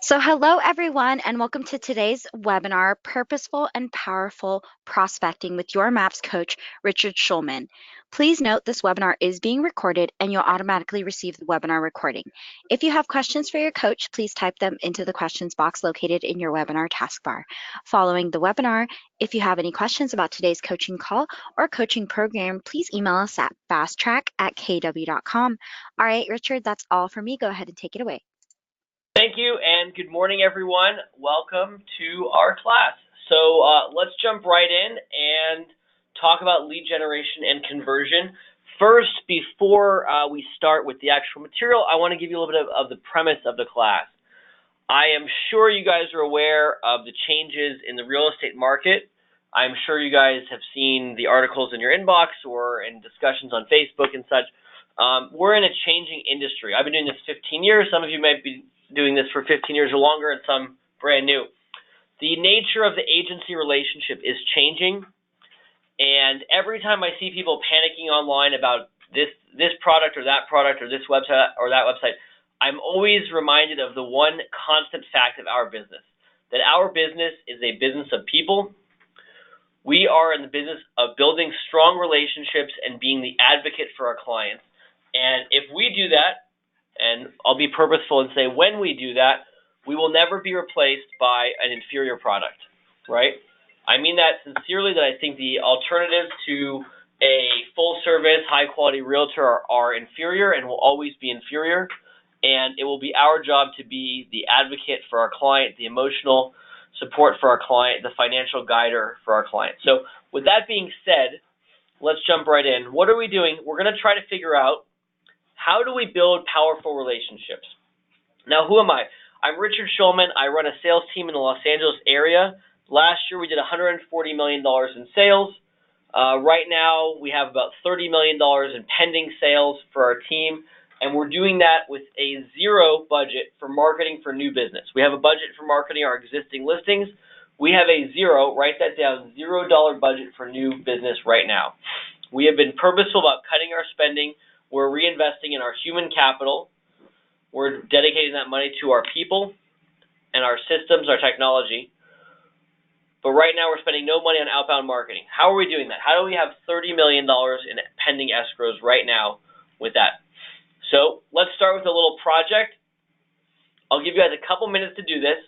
So, hello everyone, and welcome to today's webinar, Purposeful and Powerful Prospecting with your MAPS coach, Richard Schulman. Please note this webinar is being recorded and you'll automatically receive the webinar recording. If you have questions for your coach, please type them into the questions box located in your webinar taskbar. Following the webinar, if you have any questions about today's coaching call or coaching program, please email us at fasttrack@kw.com. All right, Richard, that's all for me. Go ahead and take it away. Thank you, and good morning, everyone. Welcome to our class. So let's jump right in and talk about lead generation and conversion. First, before we start with the actual material, I want to give you a little bit of the premise of the class. I am sure you guys are aware of the changes in the real estate market. I'm sure you guys have seen the articles in your inbox or in discussions on Facebook and such. We're in a changing industry. I've been doing this 15 years. Some of you might be doing this for 15 years or longer, and some brand new. The nature of the agency relationship is changing, and every time I see people panicking online about this product or that product or this website or that website, I'm always reminded of the one constant fact of our business, that our business is a business of people. We are in the business of building strong relationships and being the advocate for our clients. And if we do that, and I'll be purposeful and say when we do that, we will never be replaced by an inferior product, right? I mean that sincerely, that I think the alternatives to a full-service, high-quality realtor are inferior and will always be inferior, and it will be our job to be the advocate for our client, the emotional support for our client, the financial guider for our client. So with that being said, let's jump right in. What are we doing? We're going to try to figure out, how do we build powerful relationships? Now, who am I? I'm Richard Schulman. I run a sales team in the Los Angeles area. Last year, we did $140 million in sales. Right now, we have about $30 million in pending sales for our team, and we're doing that with a zero budget for marketing for new business. We have a budget for marketing our existing listings. We have a zero, write that down, $0 budget for new business right now. We have been purposeful about cutting our spending. We're reinvesting in our human capital. We're dedicating that money to our people and our systems, our technology. But right now, we're spending no money on outbound marketing. How are we doing that? How do we have $30 million in pending escrows right now with that? So let's start with a little project. I'll give you guys a couple minutes to do this.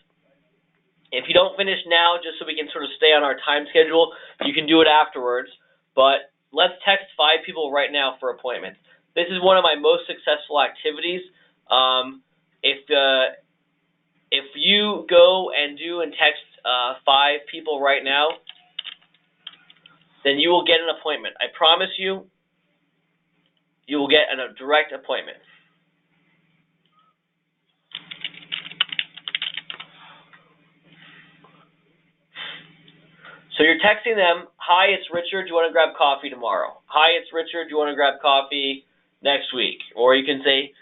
If you don't finish now, just so we can sort of stay on our time schedule, you can do it afterwards. But let's text 5 people right now for appointments. This is one of my most successful activities. If you go and text 5 people right now, then you will get an appointment. I promise you, you will get a direct appointment. So you're texting them, hi, it's Richard, do you want to grab coffee tomorrow? Hi, it's Richard, do you want to grab coffee next week? Or you can say,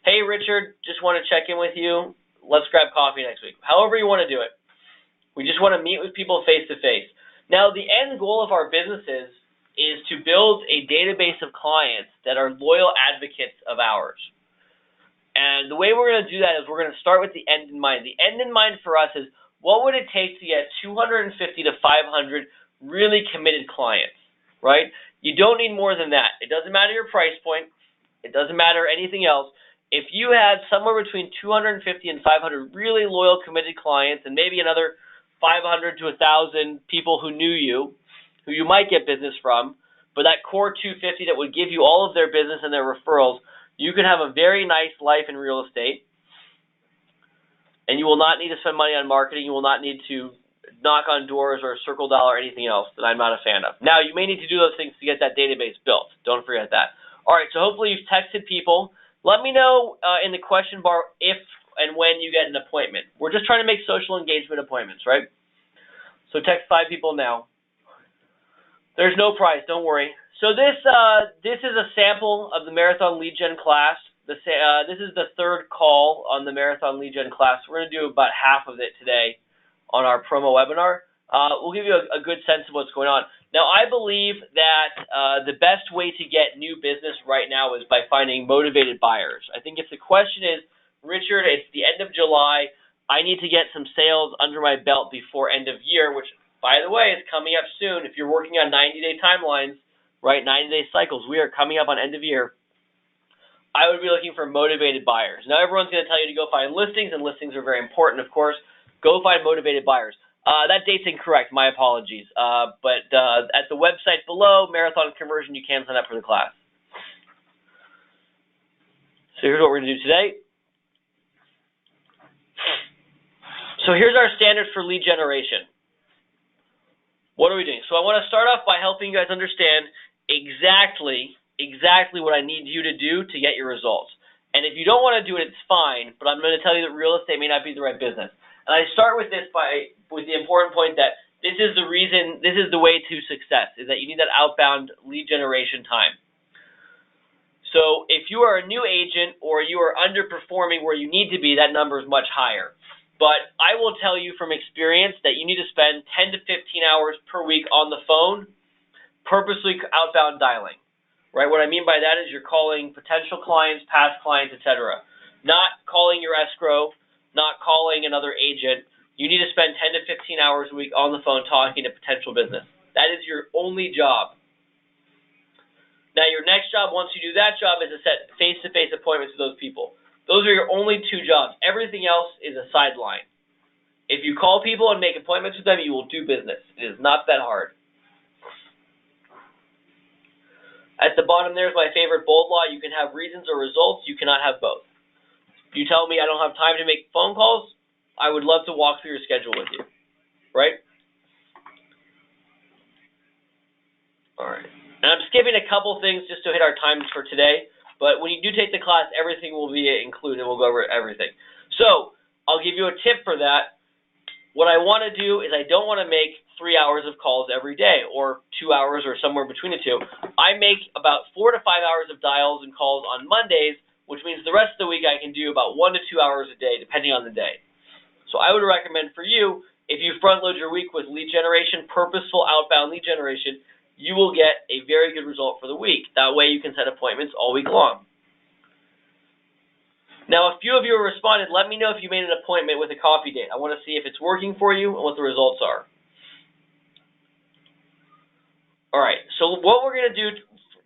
hey, Richard, just want to check in with you. Let's grab coffee next week. However you want to do it. We just want to meet with people face-to-face. Now, the end goal of our businesses is to build a database of clients that are loyal advocates of ours. And the way we're going to do that is we're going to start with the end in mind. The end in mind for us is, what would it take to get 250 to 500 really committed clients, right? You don't need more than that. It doesn't matter your price point. It doesn't matter anything else. If you had somewhere between 250 and 500 really loyal, committed clients, and maybe another 500 to 1,000 people who knew you, who you might get business from, but that core 250 that would give you all of their business and their referrals, you could have a very nice life in real estate. And you will not need to spend money on marketing. You will not need to knock on doors or circle dial or anything else that I'm not a fan of. Now, you may need to do those things to get that database built. Don't forget that. All right, so hopefully you've texted people. Let me know in the question bar if and when you get an appointment. We're just trying to make social engagement appointments, right? So text 5 people now. There's no prize, don't worry. So this is a sample of the Marathon Lead Gen class. This is the 3rd call on the Marathon Lead Gen class. We're going to do about half of it today on our promo webinar. We'll give you a good sense of what's going on. Now, I believe that the best way to get new business right now is by finding motivated buyers. I think if the question is, Richard, it's the end of July. I need to get some sales under my belt before end of year, which, by the way, is coming up soon. If you're working on 90-day timelines, right, 90-day cycles, we are coming up on end of year. I would be looking for motivated buyers. Now, everyone's going to tell you to go find listings, and listings are very important, of course. Go find motivated buyers. That date's incorrect. My apologies. But at the website below, Marathon Conversion, you can sign up for the class. So here's what we're going to do today. So here's our standards for lead generation. What are we doing? So I want to start off by helping you guys understand exactly what I need you to do to get your results. And if you don't want to do it, it's fine, but I'm going to tell you that real estate may not be the right business. And I start with this with the important point that this is the way to success, is that you need that outbound lead generation time. So if you are a new agent or you are underperforming where you need to be, that number is much higher. But I will tell you from experience that you need to spend 10 to 15 hours per week on the phone, purposely outbound dialing. Right? What I mean by that is you're calling potential clients, past clients, etc. Not calling your escrow, not calling another agent. You need to spend 10 to 15 hours a week on the phone talking to potential business. That is your only job. Now, your next job, once you do that job, is to set face-to-face appointments with those people. Those are your only two jobs. Everything else is a sideline. If you call people and make appointments with them, you will do business. It is not that hard. At the bottom there is my favorite bold law. You can have reasons or results. You cannot have both. If you tell me I don't have time to make phone calls, I would love to walk through your schedule with you. Right? All right. And I'm skipping a couple things just to hit our times for today. But when you do take the class, everything will be included. We'll go over everything. So I'll give you a tip for that. What I want to do is I don't want to make 3 hours of calls every day or 2 hours or somewhere between the two. I make about 4 to 5 hours of dials and calls on Mondays, which means the rest of the week I can do about 1 to 2 hours a day, depending on the day. So I would recommend for you, if you front load your week with lead generation, purposeful outbound lead generation, you will get a very good result for the week. That way you can set appointments all week long. Now, a few of you have responded. Let me know if you made an appointment with a coffee date. I want to see if it's working for you and what the results are. All right, so what we're going to do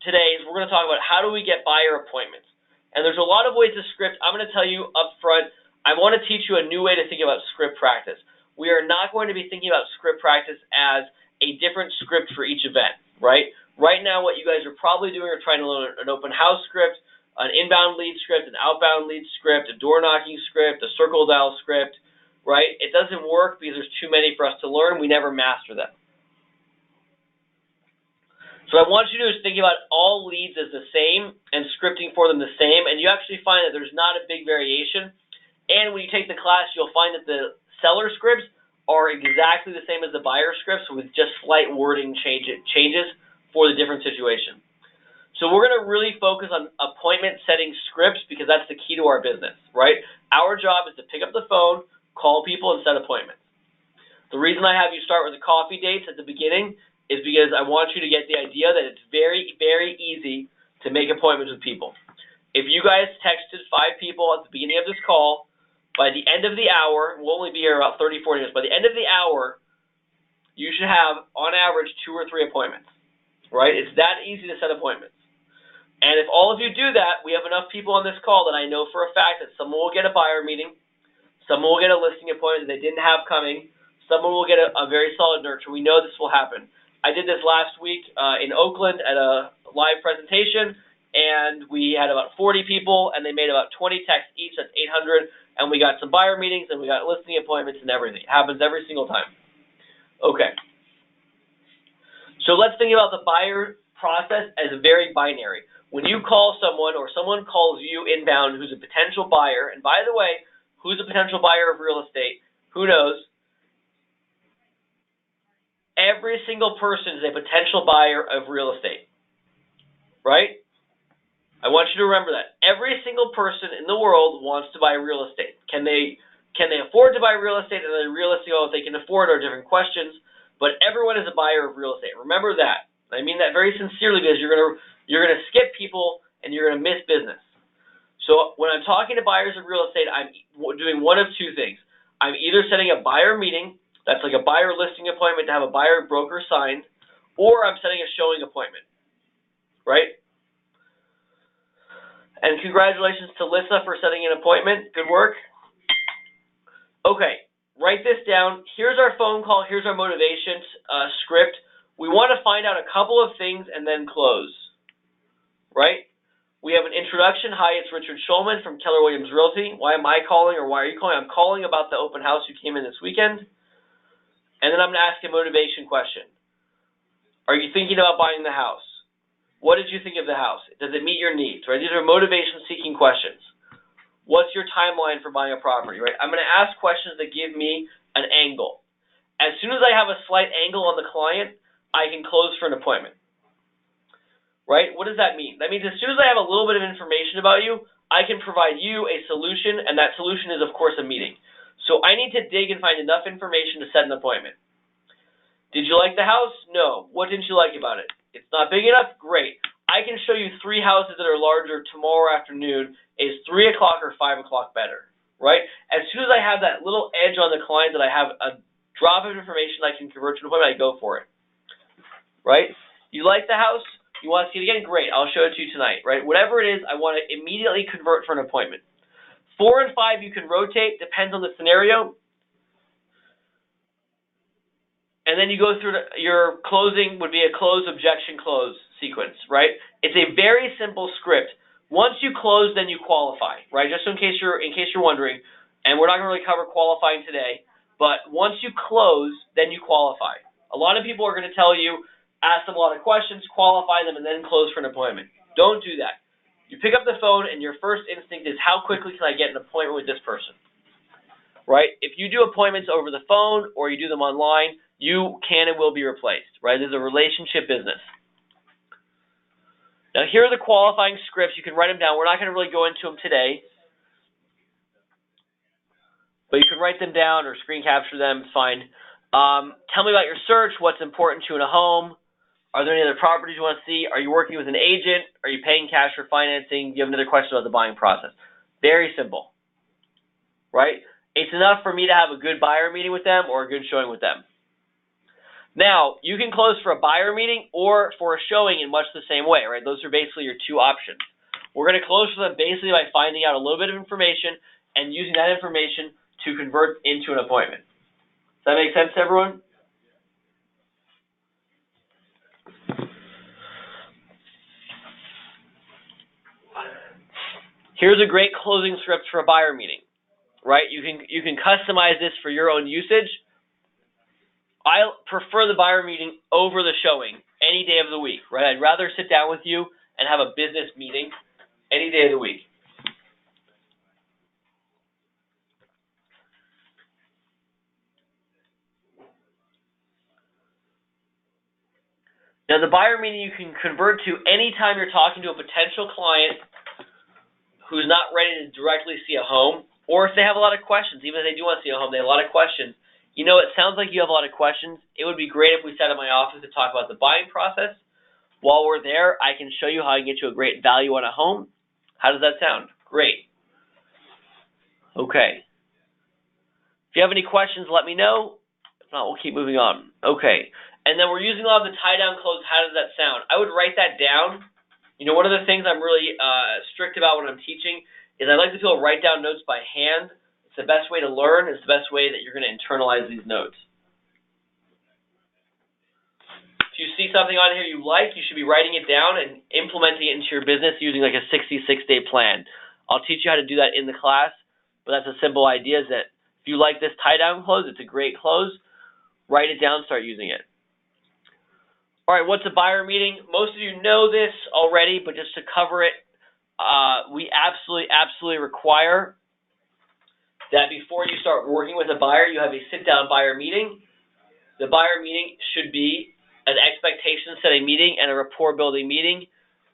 today is we're going to talk about how do we get buyer appointments. And there's a lot of ways to script. I'm going to tell you up front, I want to teach you a new way to think about script practice. We are not going to be thinking about script practice as a different script for each event, right? Right now, what you guys are probably doing are trying to learn an open house script, an inbound lead script, an outbound lead script, a door knocking script, a circle dial script, right? It doesn't work because there's too many for us to learn. We never master them. So what I want you to do is think about all leads as the same and scripting for them the same, and you actually find that there's not a big variation. And when you take the class, you'll find that the seller scripts are exactly the same as the buyer scripts with just slight wording changes for the different situation. So we're going to really focus on appointment setting scripts because that's the key to our business, right? Our job is to pick up the phone, call people, and set appointments. The reason I have you start with the coffee dates at the beginning is because I want you to get the idea that it's very, very easy to make appointments with people. If you guys texted 5 people at the beginning of this call, by the end of the hour, we'll only be here about 30, 40 minutes. By the end of the hour, you should have, on average, 2 or 3 appointments, right? It's that easy to set appointments. And if all of you do that, we have enough people on this call that I know for a fact that someone will get a buyer meeting, someone will get a listing appointment that they didn't have coming, someone will get a very solid nurture. We know this will happen. I did this last week in Oakland at a live presentation, and we had about 40 people, and they made about 20 texts each. That's 800. And we got some buyer meetings, and we got listing appointments and everything. It happens every single time. Okay. So let's think about the buyer process as very binary. When you call someone or someone calls you inbound who's a potential buyer, and by the way, who's a potential buyer of real estate? Who knows? Every single person is a potential buyer of real estate, right? I want you to remember that. Every single person in the world wants to buy real estate. Can they afford to buy real estate? And then realistic, if they can afford are different questions, but everyone is a buyer of real estate. Remember that. I mean that very sincerely because you're gonna skip people and you're gonna miss business. So when I'm talking to buyers of real estate, I'm doing one of two things. I'm either setting a buyer meeting, that's like a buyer listing appointment to have a buyer broker signed, or I'm setting a showing appointment, right? And congratulations to Lissa for setting an appointment. Good work. Okay, write this down. Here's our phone call. Here's our motivation script. We want to find out a couple of things and then close, right? We have an introduction. Hi, it's Richard Schulman from Keller Williams Realty. Why am I calling, or why are you calling? I'm calling about the open house you came in this weekend. And then I'm going to ask a motivation question. Are you thinking about buying the house? What did you think of the house? Does it meet your needs, right? These are motivation-seeking questions. What's your timeline for buying a property, right? I'm going to ask questions that give me an angle. As soon as I have a slight angle on the client, I can close for an appointment. Right? What does that mean? That means as soon as I have a little bit of information about you, I can provide you a solution, and that solution is, of course, a meeting. So I need to dig and find enough information to set an appointment. Did you like the house? No. What didn't you like about it? It's not big enough? Great. I can show you 3 houses that are larger tomorrow afternoon. Is 3 o'clock or 5 o'clock better? Right? As soon as I have that little edge on the client that I have a drop of information I can convert to an appointment, I go for it. Right? You like the house? You want to see it again? Great. I'll show it to you tonight, right? Whatever it is, I want to immediately convert for an appointment. 4 and 5, you can rotate. Depends on the scenario. And then you go through your closing would be a close, objection, close sequence, right? It's a very simple script. Once you close, then you qualify, right? Just in case you're wondering, and we're not going to really cover qualifying today, but once you close, then you qualify. A lot of people are going to tell you, ask them a lot of questions, qualify them, and then close for an appointment. Don't do that. You pick up the phone, and your first instinct is, how quickly can I get an appointment with this person? Right? If you do appointments over the phone or you do them online, you can and will be replaced. Right? This is a relationship business. Now, here are the qualifying scripts. You can write them down. We're not going to really go into them today, but you can write them down or screen capture them. It's fine. Tell me about your search. What's important to you in a home? Are there any other properties you want to see? Are you working with an agent? Are you paying cash for financing? Do you have another question about the buying process? Very simple, right? It's enough for me to have a good buyer meeting with them or a good showing with them. Now, you can close for a buyer meeting or for a showing in much the same way, right? Those are basically your two options. We're going to close for them basically by finding out a little bit of information and using that information to convert into an appointment. Does that make sense to everyone? Here's a great closing script for a buyer meeting, right? You can customize this for your own usage. I prefer the buyer meeting over the showing any day of the week, right? I'd rather sit down with you and have a business meeting any day of the week. Now, the buyer meeting you can convert to anytime you're talking to a potential client who's not ready to directly see a home, or if they have a lot of questions, even if they do want to see a home, they have a lot of questions. You know, it sounds like you have a lot of questions. It would be great if we sat in my office to talk about the buying process. While we're there, I can show you how I can get you a great value on a home. How does that sound? Great. Okay. If you have any questions, let me know. If not, we'll keep moving on. Okay. And then we're using a lot of the tie-down close. How does that sound? I would write that down. You know, one of the things I'm really strict about when I'm teaching is I like to people write down notes by hand. It's the best way to learn. It's the best way that you're going to internalize these notes. If you see something on here you like, you should be writing it down and implementing it into your business using like a 66-day plan. I'll teach you how to do that in the class, but that's a simple idea is that if you like this tie-down close, it's a great close. Write it down, start using it. All right, what's a buyer meeting? Most of you know this already, but just to cover it, we absolutely require that before you start working with a buyer, you have a sit-down buyer meeting. The buyer meeting should be an expectation-setting meeting and a rapport-building meeting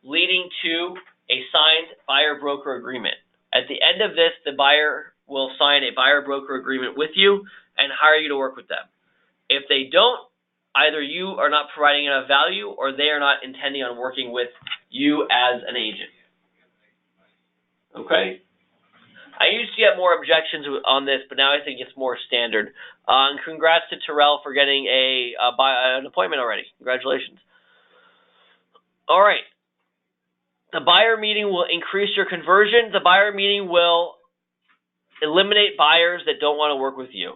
leading to a signed buyer-broker agreement. At the end of this, the buyer will sign a buyer-broker agreement with you and hire you to work with them. If they don't, either you are not providing enough value or they are not intending on working with you as an agent. Okay. I used to get more objections on this, but now I think it's more standard. And congrats to Terrell for getting an appointment already. Congratulations. All right. The buyer meeting will increase your conversion. The buyer meeting will eliminate buyers that don't want to work with you,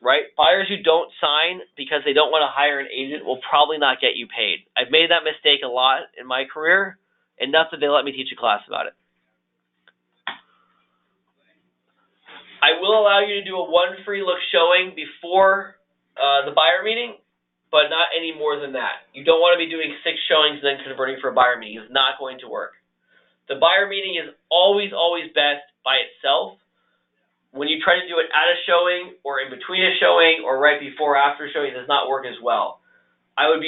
right? Buyers who don't sign because they don't want to hire an agent will probably not get you paid. I've made that mistake a lot in my career, enough that they let me teach a class about it. I will allow you to do a one free look showing before the buyer meeting, but not any more than that. You don't want to be doing 6 showings and then converting for a buyer meeting. It's not going to work. The buyer meeting is always, always best by itself. When you try to do it at a showing or in between a showing or right before or after showing, it does not work as well. I would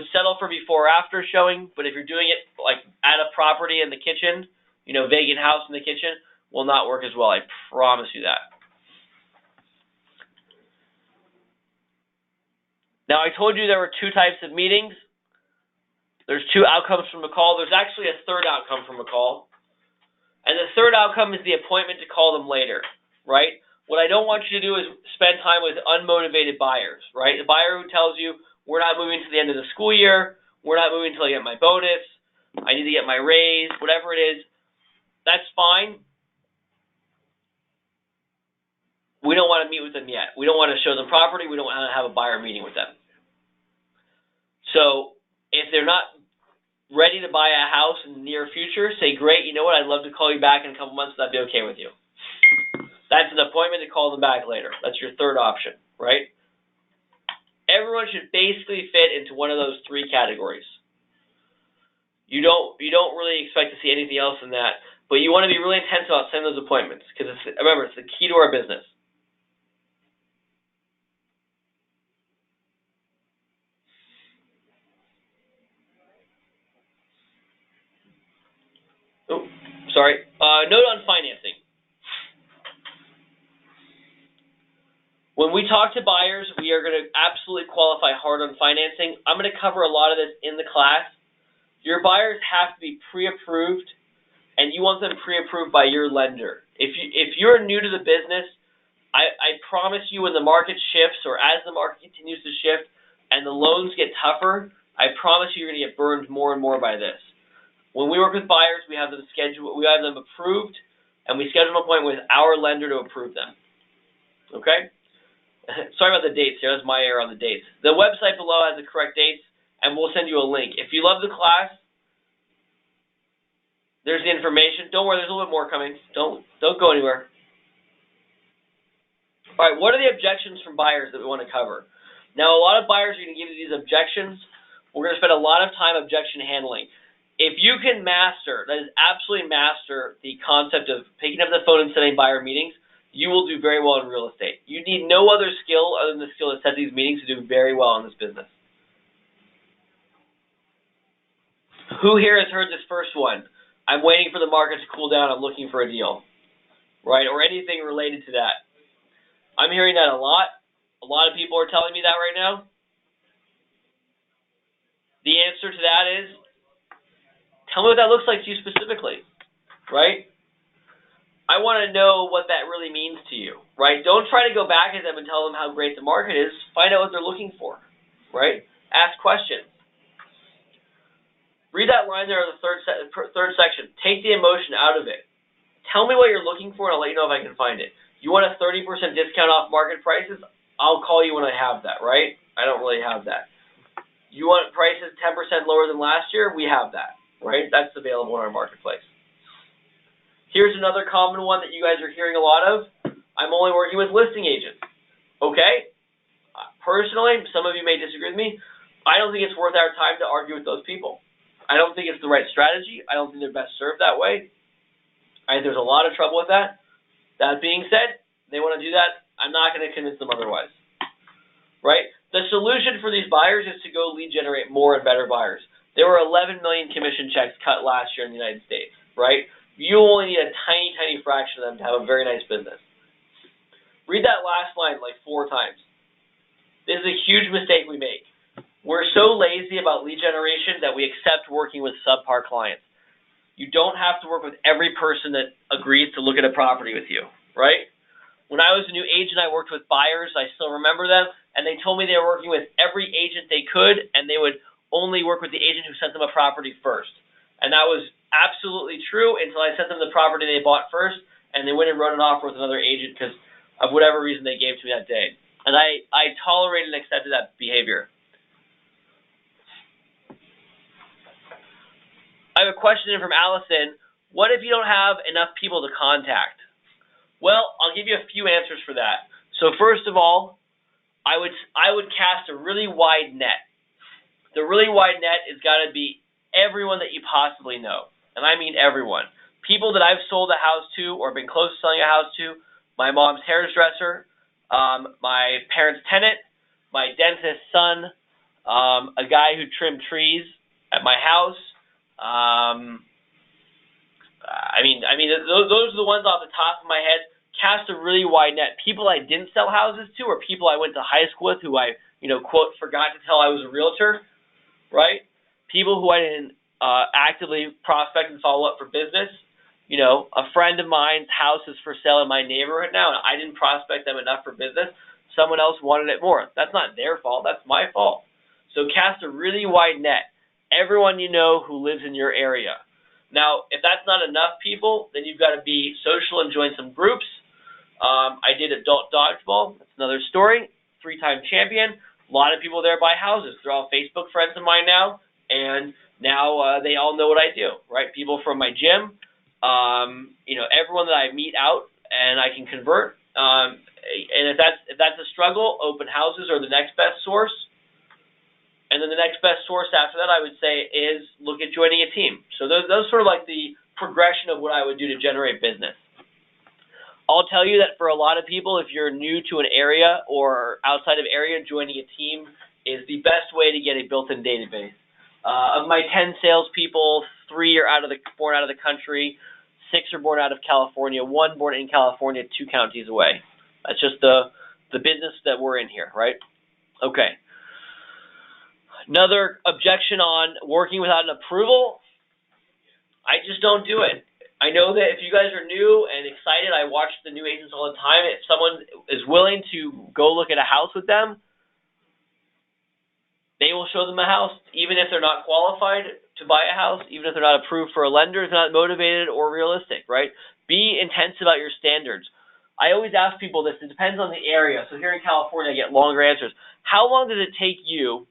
settle for before or after showing, but if you're doing it like at a property in the kitchen, vacant house in the kitchen, will not work as well. I promise you that. Now, I told you there were 2 types of meetings. There's 2 outcomes from a call. There's actually a third outcome from a call. And the third outcome is the appointment to call them later, right? What I don't want you to do is spend time with unmotivated buyers, right? The buyer who tells you, we're not moving to the end of the school year, we're not moving until I get my bonus, I need to get my raise, whatever it is, that's fine. We don't want to meet with them yet. We don't want to show them property. We don't want to have a buyer meeting with them. So if they're not ready to buy a house in the near future, say, great, you know what, I'd love to call you back in a couple months, that'd be okay with you. That's an appointment to call them back later. That's your third option, right? Everyone should basically fit into one of those 3 categories. You don't really expect to see anything else in that, but you want to be really intense about setting those appointments, because remember, it's the key to our business. Oh, sorry. Note on financing. When we talk to buyers, we are going to absolutely qualify hard on financing. I'm going to cover a lot of this in the class. Your buyers have to be pre-approved, and you want them pre-approved by your lender. If you're new to the business, I promise you when the market shifts or as the market continues to shift and the loans get tougher, I promise you you're going to get burned more and more by this. When we work with buyers, we have them approved, and we schedule an appointment with our lender to approve them. Okay? Sorry about the dates here. That's my error on the dates. The website below has the correct dates, and we'll send you a link. If you love the class, there's the information. Don't worry, there's a little bit more coming. Don't go anywhere. All right, what are the objections from buyers that we want to cover? Now, a lot of buyers are going to give you these objections. We're going to spend a lot of time objection handling. If you can master, that is absolutely master, the concept of picking up the phone and setting buyer meetings, you will do very well in real estate. You need no other skill other than the skill to set these meetings to do very well in this business. Who here has heard this first one? I'm waiting for the market to cool down. I'm looking for a deal, right? Or anything related to that. I'm hearing that a lot. A lot of people are telling me that right now. The answer to that is, tell me what that looks like to you specifically, right? I want to know what that really means to you, right? Don't try to go back at them and tell them how great the market is. Find out what they're looking for, right? Ask questions. Read that line there in the third section. Take the emotion out of it. Tell me what you're looking for, and I'll let you know if I can find it. You want a 30% discount off market prices? I'll call you when I have that, right? I don't really have that. You want prices 10% lower than last year? We have that, right? That's available in our marketplace. Here's another common one that you guys are hearing a lot of. I'm only working with listing agents. Okay? Personally, some of you may disagree with me. I don't think it's worth our time to argue with those people. I don't think it's the right strategy. I don't think they're best served that way. I think there's a lot of trouble with that. That being said, they want to do that. I'm not going to convince them otherwise. Right? The solution for these buyers is to go lead generate more and better buyers. There were 11 million commission checks cut last year in the United States, right? You only need a tiny, tiny fraction of them to have a very nice business. Read that last line like 4 times. This is a huge mistake we make. We're so lazy about lead generation that we accept working with subpar clients. you don't have to work with every person that agrees to look at a property with you, right? When I was a new agent, I worked with buyers. I still remember them, and they told me they were working with every agent they could, and they would only work with the agent who sent them a property first. And that was absolutely true until I sent them the property they bought first, and they went and wrote an offer with another agent because of whatever reason they gave to me that day. And I tolerated and accepted that behavior. I have a question in from Allison. What if you don't have enough people to contact? Well, I'll give you a few answers for that. So first of all, I would cast a really wide net. The really wide net has got to be everyone that you possibly know, and I mean everyone. People that I've sold a house to or been close to selling a house to, my mom's hairdresser, my parents' tenant, my dentist's son, a guy who trimmed trees at my house. Those are the ones off the top of my head. Cast a really wide net. People I didn't sell houses to, or people I went to high school with who I, quote, forgot to tell I was a realtor, right? People who I didn't actively prospect and follow up for business. A friend of mine's house is for sale in my neighborhood now, and I didn't prospect them enough for business. Someone else wanted it more. That's not their fault. That's my fault. So cast a really wide net. Everyone you know who lives in your area. Now, if that's not enough people, then you've got to be social and join some groups. I did adult dodgeball. That's another story. 3-time champion. A lot of people there buy houses. They're all Facebook friends of mine now, and now they all know what I do, right? People from my gym, everyone that I meet out and I can convert. And if that's a struggle, open houses are the next best source. And then the next best source after that, I would say, is look at joining a team. So those sort of like the progression of what I would do to generate business. I'll tell you that for a lot of people, if you're new to an area or outside of area, joining a team is the best way to get a built-in database. Of my 10 salespeople, 3 are born out of the country, 6 are born out of California, 1 born in California, 2 counties away. That's just the business that we're in here, right? Okay. Another objection on working without an approval, I just don't do it. I know that if you guys are new and excited, I watch the new agents all the time. If someone is willing to go look at a house with them, they will show them a house, even if they're not qualified to buy a house, even if they're not approved for a lender, if they're not motivated or realistic, right? Be intense about your standards. I always ask people this. It depends on the area. So here in California, I get longer answers. How long does it take you,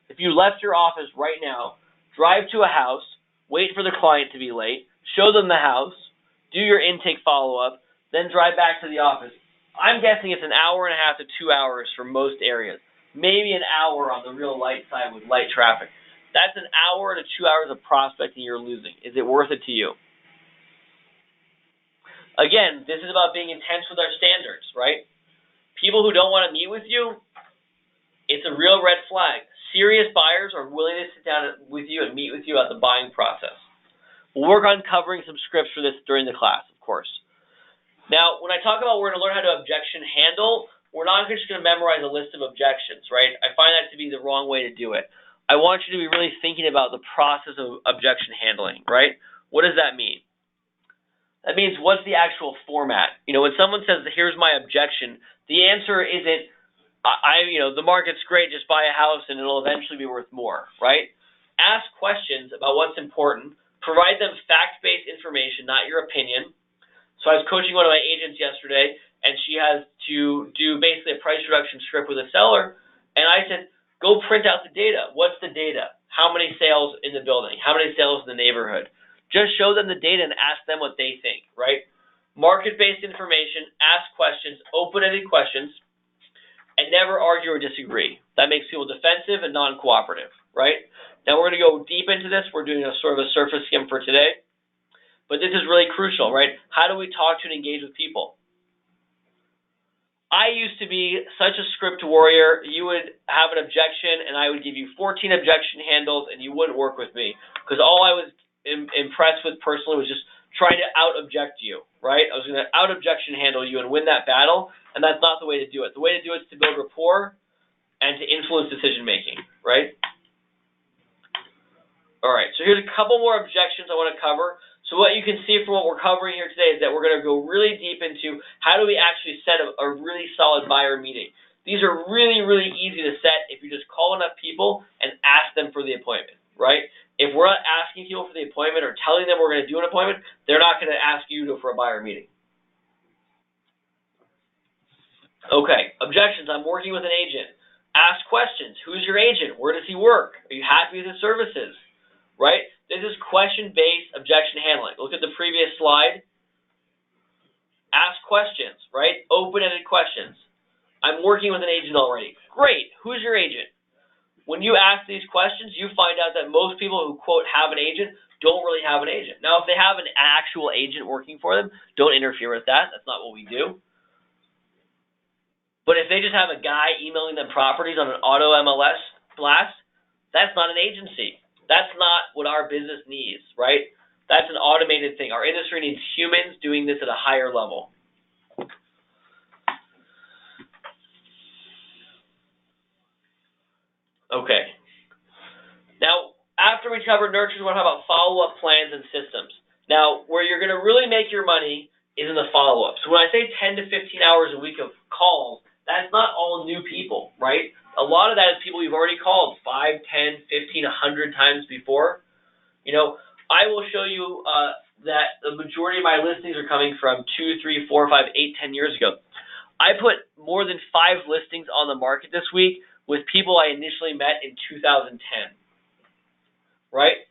if you left your office right now, drive to a house, wait for the client to be late, show them the house, do your intake follow-up, then drive back to the office? I'm guessing it's an hour and a half to 2 hours for most areas. Maybe an hour on the real light side with light traffic. That's an hour to 2 hours of prospecting you're losing. Is it worth it to you? Again, this is about being intense with our standards, right? People who don't want to meet with you, it's a real red flag. Serious buyers are willing to sit down with you and meet with you at the buying process. We'll work on covering some scripts for this during the class, of course. Now, when I talk about we're going to learn how to objection handle, we're not just going to memorize a list of objections, right? I find that to be the wrong way to do it. I want you to be really thinking about the process of objection handling, right? What does that mean? That means what's the actual format? When someone says, here's my objection, the answer isn't, the market's great, just buy a house and it'll eventually be worth more, right? Ask questions about what's important. Provide them fact-based information, not your opinion. So I was coaching one of my agents yesterday, and she has to do basically a price reduction script with a seller, and I said, go print out the data. What's the data? How many sales in the building? How many sales in the neighborhood? Just show them the data and ask them what they think, right? Market-based information, ask questions, open-ended questions, and never argue or disagree. That makes people defensive and non-cooperative, right? Now we're going to go deep into this. We're doing a sort of a surface skim for today. But this is really crucial, right? How do we talk to and engage with people? I used to be such a script warrior. You would have an objection, and I would give you 14 objection handles, and you wouldn't work with me because all I was impressed with personally was just trying to out-object you, right? I was going to out-objection handle you and win that battle, and that's not the way to do it. The way to do it is to build rapport and to influence decision-making, right? All right, so here's a couple more objections I want to cover. So what you can see from what we're covering here today is that we're going to go really deep into how do we actually set a really solid buyer meeting. These are really, really easy to set if you just call enough people and ask them for the appointment, right? If we're not asking people for the appointment or telling them we're going to do an appointment, they're not going to ask you for a buyer meeting. Okay, objections. I'm working with an agent. Ask questions. Who's your agent? Where does he work? Are you happy with his services? Right? This is question-based objection handling. Look at the previous slide. Ask questions, right? Open-ended questions. I'm working with an agent already. Great. Who's your agent? When you ask these questions, you find out that most people who, quote, have an agent don't really have an agent. Now, if they have an actual agent working for them, don't interfere with that. That's not what we do. But if they just have a guy emailing them properties on an auto MLS blast, that's not an agency. That's not what our business needs, right? That's an automated thing. Our industry needs humans doing this at a higher level. Okay. Now, after we cover nurtures, we want to talk about follow-up plans and systems. Now, where you're going to really make your money is in the follow-up. So when I say 10 to 15 hours a week of calls, that's not all new people, right? A lot of that is people you've already called 5, 10, 15, 100 times before. You know, I will show you that the majority of my listings are coming from 2, 3, 4, 5, 8, 10 years ago. I put more than 5 listings on the market this week with people I initially met in 2010, right?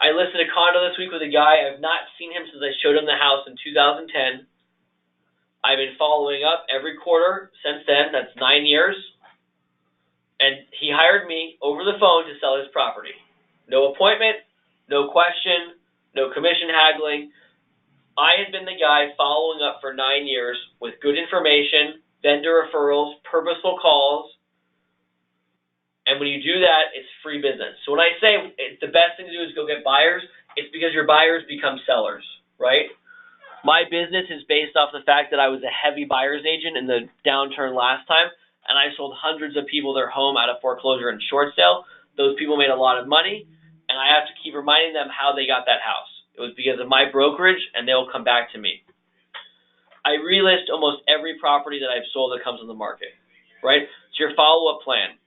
I listed a condo this week with a guy. I've not seen him since I showed him the house in 2010. I've been following up every quarter since then. That's 9 years. And he hired me over the phone to sell his property. No appointment, no question, no commission haggling. I had been the guy following up for 9 years with good information, vendor referrals, purposeful calls. And when you do that, it's free business. So when I say the best thing to do is go get buyers, it's because your buyers become sellers, right? My business is based off the fact that I was a heavy buyer's agent in the downturn last time, and I sold hundreds of people their home out of foreclosure and short sale. Those people made a lot of money, and I have to keep reminding them how they got that house. It was because of my brokerage, and they will come back to me. I relist almost every property that I've sold that comes on the market, right? It's your follow-up plan.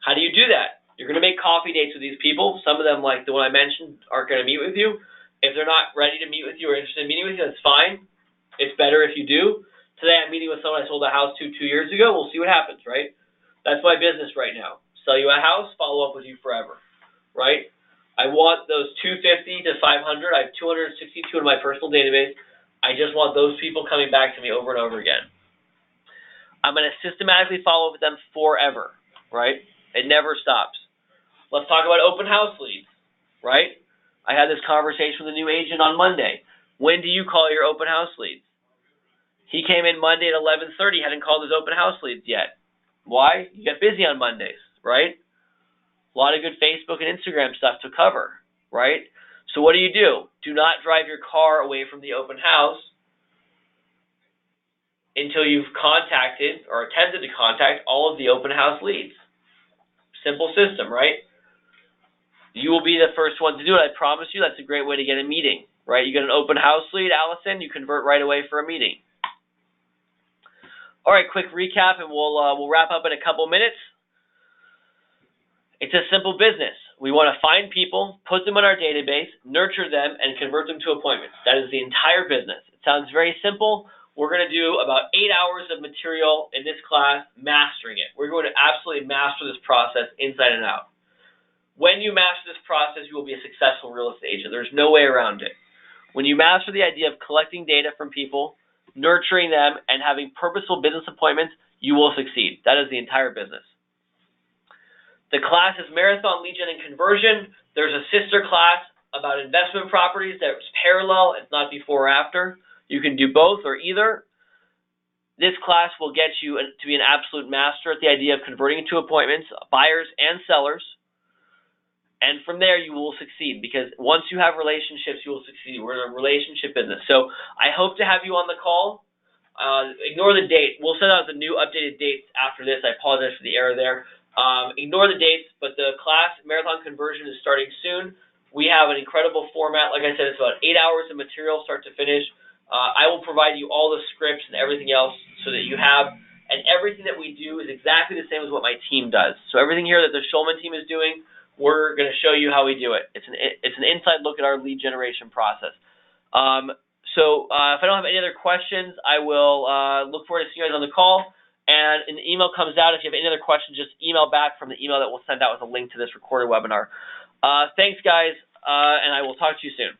How do you do that? You're going to make coffee dates with these people. Some of them, like the one I mentioned, aren't going to meet with you. If they're not ready to meet with you or interested in meeting with you, that's fine. It's better if you do. Today I'm meeting with someone I sold a house to 2 years ago. We'll see what happens, right? That's my business right now. Sell you a house, follow up with you forever, right? I want those 250 to 500. I have 262 in my personal database. I just want those people coming back to me over and over again. I'm going to systematically follow up with them forever, right? It never stops. Let's talk about open house leads, right? I had this conversation with a new agent on Monday. When do you call your open house leads? He came in Monday at 11:30, hadn't called his open house leads yet. Why? You get busy on Mondays, right? A lot of good Facebook and Instagram stuff to cover, right? So what do? Do not drive your car away from the open house until you've contacted or attempted to contact all of the open house leads. Simple system, right? You will be the first one to do it. I promise you that's a great way to get a meeting, right? You get an open house lead, Allison, you convert right away for a meeting. All right, quick recap, and we'll wrap up in a couple minutes. It's a simple business. We want to find people, put them in our database, nurture them, and convert them to appointments. That is the entire business. It sounds very simple. We're going to do about 8 hours of material in this class, mastering it. We're going to absolutely master this process inside and out. When you master this process, you will be a successful real estate agent. There's no way around it. When you master the idea of collecting data from people, nurturing them, and having purposeful business appointments, you will succeed. That is the entire business. The class is Marathon Lead Gen and Conversion. There's a sister class about investment properties that's parallel. It's not before or after. You can do both or either. This class will get you to be an absolute master at the idea of converting into appointments, buyers and sellers. And from there, you will succeed, because once you have relationships, you will succeed. We're in a relationship business. So I hope to have you on the call. Ignore the date. We'll send out the new updated dates after this. I apologize for the error there. Ignore the dates, but the class Marathon Conversion is starting soon. We have an incredible format. Like I said, it's about 8 hours of material start to finish. I will provide you all the scripts and everything else so that you have, and everything that we do is exactly the same as what my team does. So everything here that the Schulman team is doing, we're going to show you how we do it. It's an inside look at our lead generation process. So if I don't have any other questions, I will look forward to seeing you guys on the call. And an email comes out. If you have any other questions, just email back from the email that we'll send out with a link to this recorded webinar. Thanks, guys, and I will talk to you soon.